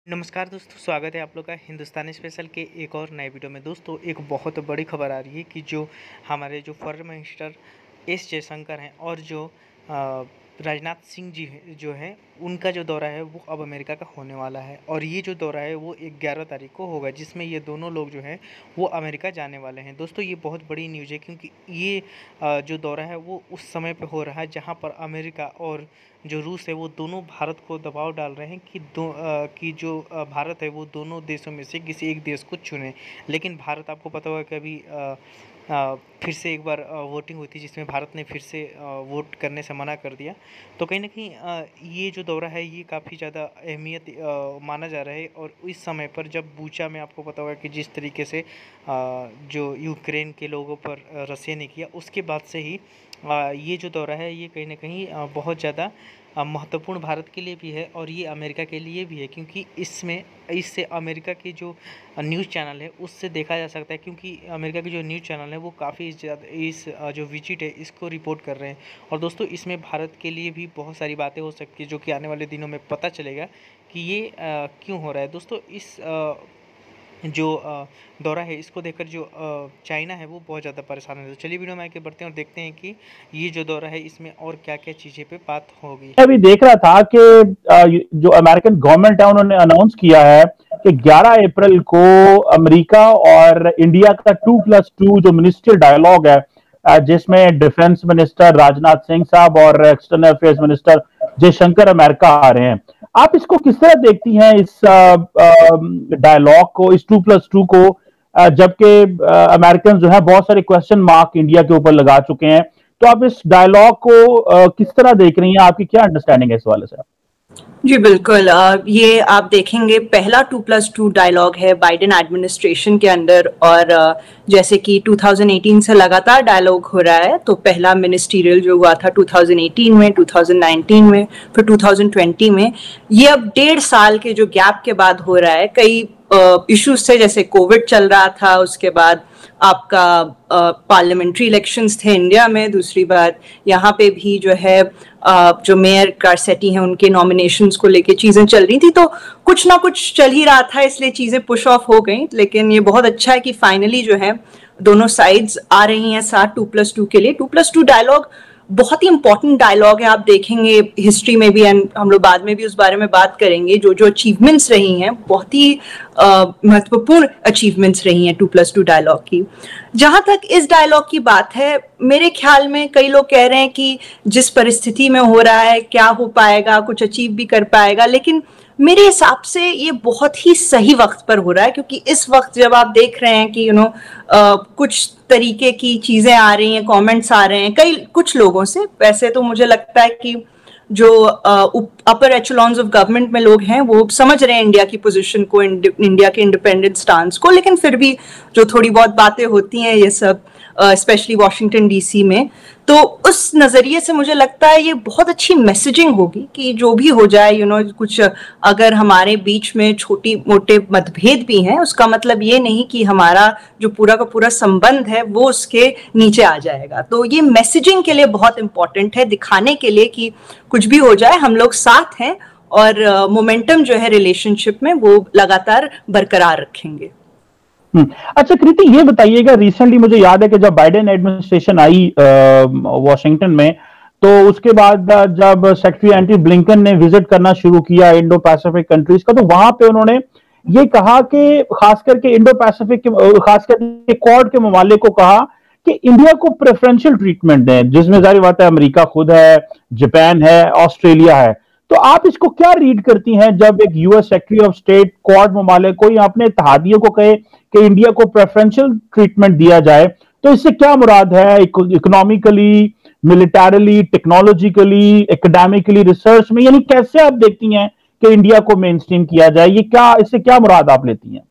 नमस्कार दोस्तों, स्वागत है आप लोग का हिंदुस्तानी स्पेशल के एक और नए वीडियो में। दोस्तों, एक बहुत बड़ी खबर आ रही है कि जो हमारे फॉरेन मिनिस्टर एस जयशंकर हैं और जो राजनाथ सिंह जी जो हैं, उनका जो दौरा है वो अब अमेरिका का होने वाला है। और ये जो दौरा है वो 11 तारीख को होगा, जिसमें ये दोनों लोग जो हैं वो अमेरिका जाने वाले हैं। दोस्तों, ये बहुत बड़ी न्यूज़ है क्योंकि ये जो दौरा है वो उस समय पे हो रहा है जहाँ पर अमेरिका और जो रूस है वो दोनों भारत को दबाव डाल रहे हैं कि जो भारत है वो दोनों देशों में से किसी एक देश को चुने। लेकिन भारत, आपको पता होगा कि अभी फिर से एक बार वोटिंग हुई थी जिसमें भारत ने फिर से वोट करने से मना कर दिया। तो कहीं ना कहीं ये जो दौरा है ये काफ़ी ज़्यादा अहमियत माना जा रहा है। और इस समय पर जब बूचा में, आपको पता होगा कि जिस तरीके से जो यूक्रेन के लोगों पर रसिया ने किया, उसके बाद से ही ये जो दौरा है ये कहीं ना कहीं बहुत ज़्यादा महत्वपूर्ण भारत के लिए भी है और ये अमेरिका के लिए भी है, क्योंकि इससे अमेरिका की जो न्यूज़ चैनल है उससे देखा जा सकता है, क्योंकि अमेरिका की जो न्यूज़ चैनल है वो काफ़ी ज़्यादा इस जो विजिट है इसको रिपोर्ट कर रहे हैं। और दोस्तों, इसमें भारत के लिए भी बहुत सारी बातें हो सकती है जो कि आने वाले दिनों में पता चलेगा कि ये क्यों हो रहा है। दोस्तों, इस जो दौरा है इसको देखकर जो चाइना है वो बहुत ज़्यादा परेशान है। तो चलिए वीडियो में आगे बढ़ते हैं और देखते हैं कि ये जो दौरा है इसमें और क्या क्या चीज़ें पे बात होगी। अभी देख रहा था कि जो अमेरिकन गवर्नमेंट है उन्होंने अनाउंस किया है कि 11 अप्रैल को अमेरिका और इंडिया का 2+2 जो मिनिस्ट्रियल डायलॉग है, जिसमें डिफेंस मिनिस्टर राजनाथ सिंह साहब और external affairs minister Jaishankar America आ रहे हैं। आप इसको किस तरह देखती हैं, इस डायलॉग को, इस 2+2 को, जबकि अमेरिकन जो है बहुत सारे क्वेश्चन मार्क इंडिया के ऊपर लगा चुके हैं। तो आप इस डायलॉग को किस तरह देख रही हैं? आपकी क्या अंडरस्टैंडिंग है इस वाले से? जी बिल्कुल, ये आप देखेंगे पहला 2+2 डायलॉग है बाइडेन एडमिनिस्ट्रेशन के अंदर। और जैसे कि 2018 से लगातार डायलॉग हो रहा है, तो पहला मिनिस्टीरियल जो हुआ था 2018 में, 2019 में, फिर 2020 में। ये अब 1.5 साल के जो गैप के बाद हो रहा है। कई इश्यूज थे, जैसे कोविड चल रहा था, उसके बाद आपका पार्लियामेंट्री इलेक्शंस थे इंडिया में। दूसरी बात, यहाँ पे भी जो है जो मेयर गारसेटी हैं उनके नॉमिनेशंस को लेके चीजें चल रही थी, तो कुछ ना कुछ चल ही रहा था, इसलिए चीजें पुश ऑफ हो गई। लेकिन ये बहुत अच्छा है कि फाइनली जो है दोनों साइड्स आ रही हैं साथ 2+2 के लिए। 2+2 डायलॉग बहुत ही इंपॉर्टेंट डायलॉग है। आप देखेंगे हिस्ट्री में भी, एंड हम लोग बाद में भी उस बारे में बात करेंगे, जो जो अचीवमेंट्स रही हैं, बहुत ही महत्वपूर्ण अचीवमेंट्स रही हैं 2+2 डायलॉग की। जहां तक इस डायलॉग की बात है, मेरे ख्याल में कई लोग कह रहे हैं कि जिस परिस्थिति में हो रहा है क्या हो पाएगा, कुछ अचीव भी कर पाएगा। लेकिन मेरे हिसाब से ये बहुत ही सही वक्त पर हो रहा है, क्योंकि इस वक्त जब आप देख रहे हैं कि कुछ तरीके की चीजें आ रही हैं, कमेंट्स आ रहे हैं कुछ लोगों से। वैसे तो मुझे लगता है कि जो अपर एचेलॉन्स ऑफ गवर्नमेंट में लोग हैं वो समझ रहे हैं इंडिया की पोजीशन को, इंडिया के इंडिपेंडेंट स्टांस को। लेकिन फिर भी जो थोड़ी बहुत बातें होती हैं ये सब, स्पेशली वॉशिंगटन डीसी में, तो उस नजरिए से मुझे लगता है ये बहुत अच्छी मैसेजिंग होगी कि जो भी हो जाए, कुछ अगर हमारे बीच में छोटी मोटे मतभेद भी हैं, उसका मतलब ये नहीं कि हमारा जो पूरा का पूरा संबंध है वो उसके नीचे आ जाएगा। तो ये मैसेजिंग के लिए बहुत इंपॉर्टेंट है, दिखाने के लिए कि कुछ भी हो जाए हम लोग साथ हैं और मोमेंटम जो है रिलेशनशिप में वो लगातार बरकरार रखेंगे। अच्छा कृति, ये बताइएगा, रिसेंटली मुझे याद है कि जब बाइडेन एडमिनिस्ट्रेशन आई वॉशिंगटन में, तो उसके बाद जब सेक्रेटरी एंटनी ब्लिंकन ने विजिट करना शुरू किया इंडो पैसिफिक कंट्रीज का, तो वहां पे उन्होंने ये कहा कि खास करके इंडो पैसिफिक के, खास करके क्वाड के ममालिक को कहा कि इंडिया को प्रेफरेंशियल ट्रीटमेंट दें, जिसमें जाहिर बात है अमेरिका खुद है, जापान है, ऑस्ट्रेलिया है। तो आप इसको क्या रीड करती हैं जब एक US secretary of state quad ममालिक को या अपने इत्तेहादियों को कहे कि इंडिया को प्रेफरेंशियल ट्रीटमेंट दिया जाए? तो इससे क्या मुराद है? Economically, militarily, technologically, academically, research में, यानी कैसे आप देखती हैं कि इंडिया को मेन स्ट्रीम किया जाए? ये क्या, इससे क्या मुराद आप लेती हैं?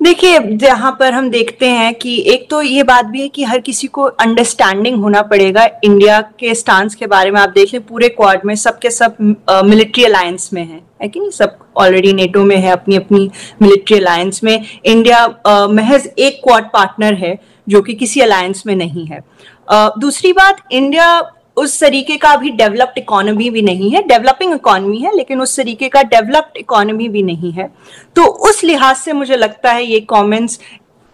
देखिए, जहां पर हम देखते हैं कि एक तो ये बात भी है कि हर किसी को अंडरस्टैंडिंग होना पड़ेगा इंडिया के स्टांस के बारे में। आप देख लें पूरे क्वाड में सबके सब मिलिट्री अलायंस में है कि नहीं, सब ऑलरेडी नेटो में है, अपनी अपनी मिलिट्री अलायंस में। इंडिया महज एक क्वाड पार्टनर है जो कि किसी अलायंस में नहीं है। दूसरी बात, इंडिया उस तरीके का अभी डेवलप्ड इकोनॉमी भी नहीं है, डेवलपिंग इकोनॉमी है लेकिन उस तरीके का डेवलप्ड इकोनॉमी भी नहीं है। तो उस लिहाज से मुझे लगता है ये कमेंट्स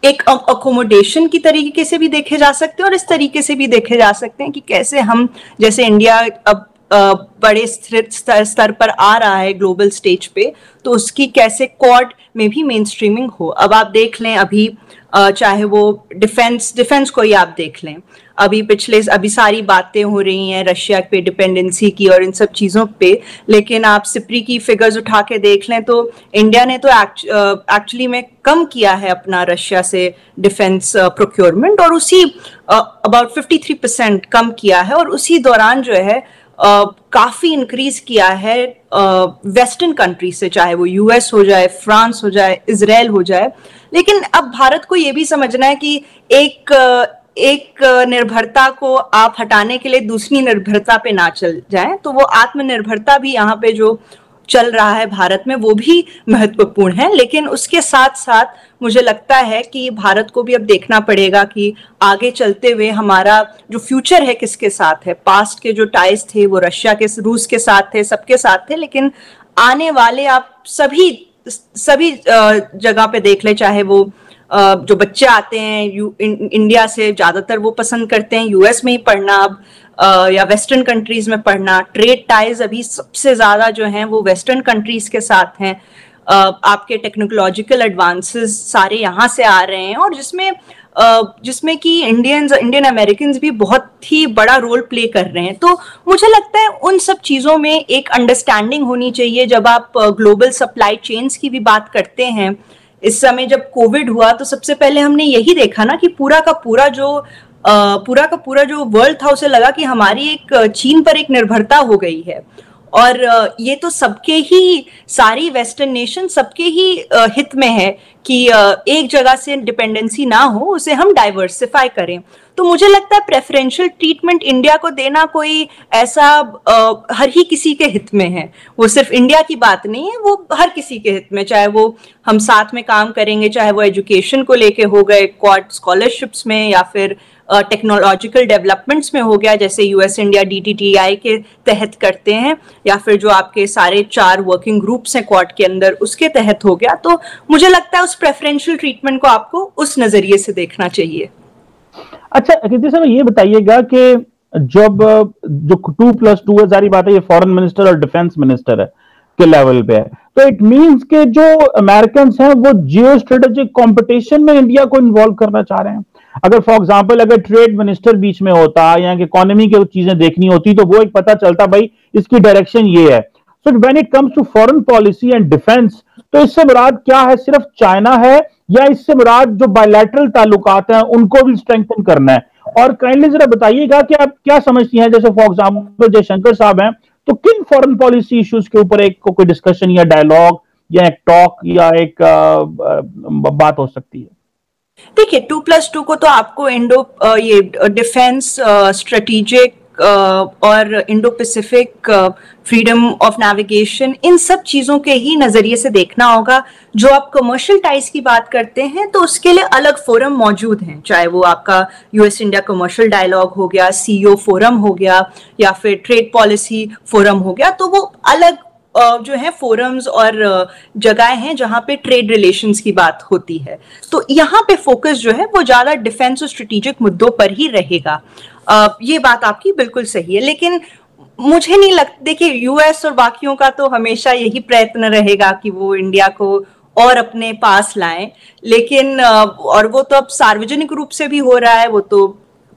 एक अकोमोडेशन की तरीके से भी देखे जा सकते हैं और इस तरीके से भी देखे जा सकते हैं कि कैसे हम, जैसे इंडिया अब बड़े स्तर पर आ रहा है ग्लोबल स्टेज पे, तो उसकी कैसे क्वाड में भी मेन स्ट्रीमिंग हो। अब आप देख लें अभी चाहे वो डिफेंस को ही आप देख लें, अभी सारी बातें हो रही हैं रशिया पे डिपेंडेंसी की और इन सब चीज़ों पे, लेकिन आप सिप्री की फिगर्स उठा के देख लें तो इंडिया ने तो एक्चुअली में कम किया है अपना रशिया से डिफेंस प्रोक्योरमेंट, और उसी अबाउट 53% कम किया है, और उसी दौरान जो है काफी इंक्रीज किया है वेस्टर्न कंट्री से, चाहे वो यूएस हो जाए, फ्रांस हो जाए, इजराइल हो जाए। लेकिन अब भारत को ये भी समझना है कि एक निर्भरता को आप हटाने के लिए दूसरी निर्भरता पे ना चल जाएं, तो वो आत्मनिर्भरता भी यहाँ पे जो चल रहा है भारत में वो भी महत्वपूर्ण है। लेकिन उसके साथ साथ मुझे लगता है कि भारत को भी अब देखना पड़ेगा कि आगे चलते हुए हमारा जो फ्यूचर है किसके साथ है। पास्ट के जो टाइज थे वो रशिया के, रूस के साथ थे, सबके साथ थे, लेकिन आने वाले आप सभी जगह पे देख ले, चाहे वो जो बच्चे आते हैं इंडिया से, ज्यादातर वो पसंद करते हैं यूएस में ही पढ़ना अब, या वेस्टर्न कंट्रीज में पढ़ना। ट्रेड टाइज अभी सबसे ज्यादा जो हैं वो वेस्टर्न कंट्रीज के साथ हैं। आपके टेक्नोलॉजिकल एडवांसेस सारे यहाँ से आ रहे हैं, और जिसमें कि इंडियन अमेरिकन भी बहुत ही बड़ा रोल प्ले कर रहे हैं। तो मुझे लगता है उन सब चीजों में एक अंडरस्टैंडिंग होनी चाहिए। जब आप ग्लोबल सप्लाई चेन्स की भी बात करते हैं, इस समय जब कोविड हुआ तो सबसे पहले हमने यही देखा ना कि पूरा का पूरा जो वर्ल्ड था उसे लगा कि हमारी एक चीन पर एक निर्भरता हो गई है, और ये तो सबके ही, सारी वेस्टर्न नेशन सबके ही हित में है कि एक जगह से डिपेंडेंसी ना हो, उसे हम डाइवर्सिफाई करें। तो मुझे लगता है प्रेफरेंशियल ट्रीटमेंट इंडिया को देना कोई ऐसा हर ही किसी के हित में है, वो सिर्फ इंडिया की बात नहीं है, वो हर किसी के हित में, चाहे वो हम साथ में काम करेंगे, चाहे वो एजुकेशन को लेके हो गए क्वाड स्कॉलरशिप्स में, या फिर टेक्नोलॉजिकल डेवलपमेंट्स में हो गया जैसे यूएस इंडिया DTTI के तहत करते हैं, या फिर जो आपके सारे 4 वर्किंग ग्रुप्स हैं क्वाड के अंदर उसके तहत हो गया। तो मुझे लगता है उस प्रेफरेंशियल ट्रीटमेंट को आपको उस नजरिए से देखना चाहिए। अच्छा कृति साहब, ये बताइएगा कि जब जो 2+2 है, सारी बात है ये फॉरेन मिनिस्टर और डिफेंस मिनिस्टर है के लेवल पे है, तो इट मींस के जो अमेरिकन हैं वो जियो स्ट्रेटेजिक कंपटीशन में इंडिया को इन्वॉल्व करना चाह रहे हैं। अगर फॉर एग्जांपल अगर ट्रेड मिनिस्टर बीच में होता या इकोनॉमी की चीजें देखनी होती तो वो एक पता चलता भाई इसकी डायरेक्शन ये है। So when it comes to foreign policy and defence, तो इससे मुराद क्या है, सिर्फ चाइना है या इससे मुराद जो बायलैटरल ताल्लुकात हैं उनको भी स्ट्रेंथन करना है? और काइंडली जरा बताइएगा कि आप क्या समझती हैं, जैसे फॉर एग्जांपल जयशंकर साहब हैं, तो किन फॉरेन पॉलिसी इश्यूज के ऊपर एक कोई डिस्कशन या डायलॉग या एक टॉक या एक बात हो सकती है? देखिए 2+2 को तो आपको ये डिफेंस, स्ट्रेटेजिक और Indo Pacific, freedom of navigation, इन सब चीजों के ही नजरिए से देखना होगा। जो आप कमर्शियल टाइज की बात करते हैं तो उसके लिए अलग फोरम मौजूद हैं, चाहे वो आपका यूएस इंडिया कमर्शियल डायलॉग हो गया, CEO फोरम हो गया, या फिर ट्रेड पॉलिसी फोरम हो गया। तो वो अलग जो है फोरम्स और जगहें हैं जहां पे ट्रेड रिलेशंस की बात होती है। तो यहाँ पे फोकस जो है वो ज्यादा डिफेंस और स्ट्रेटेजिक मुद्दों पर ही रहेगा। ये बात आपकी बिल्कुल सही है, लेकिन मुझे नहीं लगता, देखिए यूएस और बाकियों का तो हमेशा यही प्रयत्न रहेगा कि वो इंडिया को और अपने पास लाएं, लेकिन और वो तो अब सार्वजनिक रूप से भी हो रहा है, वो तो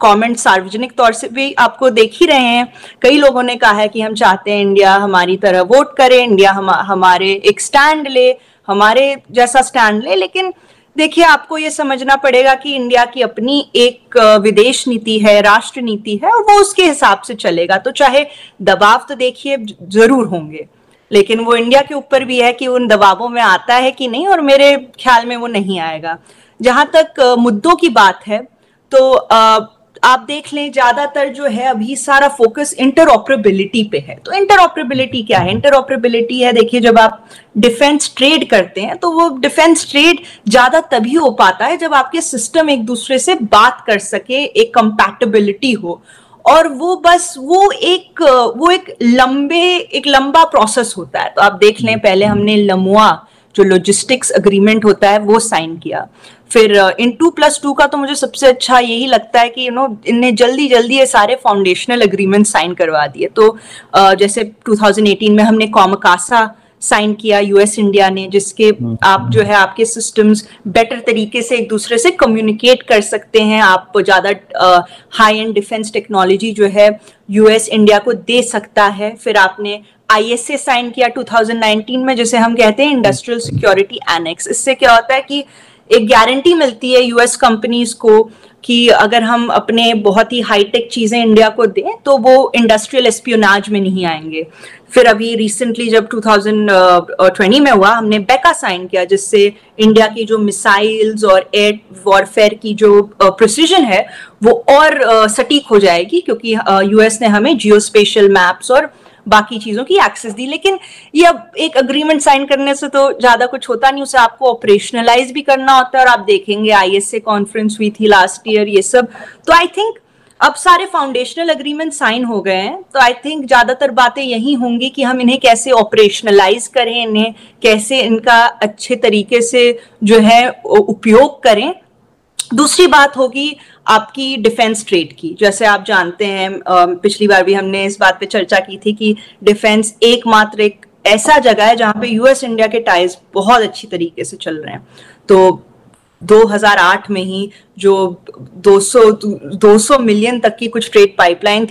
कमेंट सार्वजनिक तौर से भी आपको देख ही रहे हैं। कई लोगों ने कहा है कि हम चाहते हैं इंडिया हमारी तरह वोट करे, इंडिया हमारे एक स्टैंड ले, हमारे जैसा स्टैंड ले। लेकिन देखिए आपको ये समझना पड़ेगा कि इंडिया की अपनी एक विदेश नीति है, राष्ट्र नीति है, और वो उसके हिसाब से चलेगा। तो चाहे दबाव तो देखिए जरूर होंगे, लेकिन वो इंडिया के ऊपर भी है कि उन दबावों में आता है कि नहीं, और मेरे ख्याल में वो नहीं आएगा। जहां तक मुद्दों की बात है तो आप देख लें ज्यादातर जो है अभी सारा फोकस इंटरऑपरेबिलिटी पे है। तो इंटरऑपरेबिलिटी क्या है? इंटरऑपरेबिलिटी है, देखिए जब आप डिफेंस ट्रेड करते हैं तो वो डिफेंस ट्रेड ज्यादा तभी हो पाता है जब आपके सिस्टम एक दूसरे से बात कर सके, एक कंपैटिबिलिटी हो। और वो बस वो एक लंबा प्रोसेस होता है। तो आप देख लें, पहले हमने लमुआ जो लॉजिस्टिक्स अग्रीमेंट होता है वो साइन किया, फिर इन 2+2 का तो मुझे सबसे अच्छा यही लगता है कि इनने जल्दी जल्दी ये सारे फाउंडेशनल अग्रीमेंट साइन करवा दिए। तो जैसे 2018 में हमने कॉमकासा साइन किया यूएस इंडिया ने, जिसके आप जो है आपके सिस्टम्स बेटर तरीके से एक दूसरे से कम्युनिकेट कर सकते हैं, आप ज्यादा हाई एंड डिफेंस टेक्नोलॉजी जो है यूएस इंडिया को दे सकता है। फिर आपने ISA साइन किया 2019 में, जिसे हम कहते हैं इंडस्ट्रियल सिक्योरिटी एनेक्स। इससे क्या होता है कि एक गारंटी मिलती है यूएस कंपनीज को कि अगर हम अपने बहुत ही हाईटेक चीजें इंडिया को दें तो वो इंडस्ट्रियल एस्पियोनाज में नहीं आएंगे। फिर अभी रिसेंटली जब 2020 में हुआ, हमने बेका साइन किया, जिससे इंडिया की जो मिसाइल्स और एयर वॉरफेयर की जो प्रिसीजन है वो और सटीक हो जाएगी, क्योंकि यूएस ने हमें जियोस्पेशियल मैप्स और बाकी चीजों की एक्सेस दी। लेकिन ये अब एक अग्रीमेंट साइन करने से तो ज्यादा कुछ होता नहीं, उसे आपको ऑपरेशनलाइज भी करना होता है। और आप देखेंगे ISA कॉन्फ्रेंस हुई थी लास्ट ईयर, ये सब। तो आई थिंक अब सारे फाउंडेशनल अग्रीमेंट साइन हो गए हैं, तो आई थिंक ज्यादातर बातें यही होंगी कि हम इन्हें कैसे ऑपरेशनलाइज करें, इन्हें कैसे इनका अच्छे तरीके से जो है उपयोग करें। दूसरी बात होगी आपकी डिफेंस ट्रेड की। जैसे आप जानते हैं, पिछली बार भी हमने इस बात पे चर्चा की थी कि डिफेंस एकमात्र एक ऐसा जगह है जहां पे यूएस इंडिया के टाइज बहुत अच्छी तरीके से चल रहे हैं। तो 2008 में ही जो 200 मिलियन तक की कुछ ट्रेड पाइपलाइन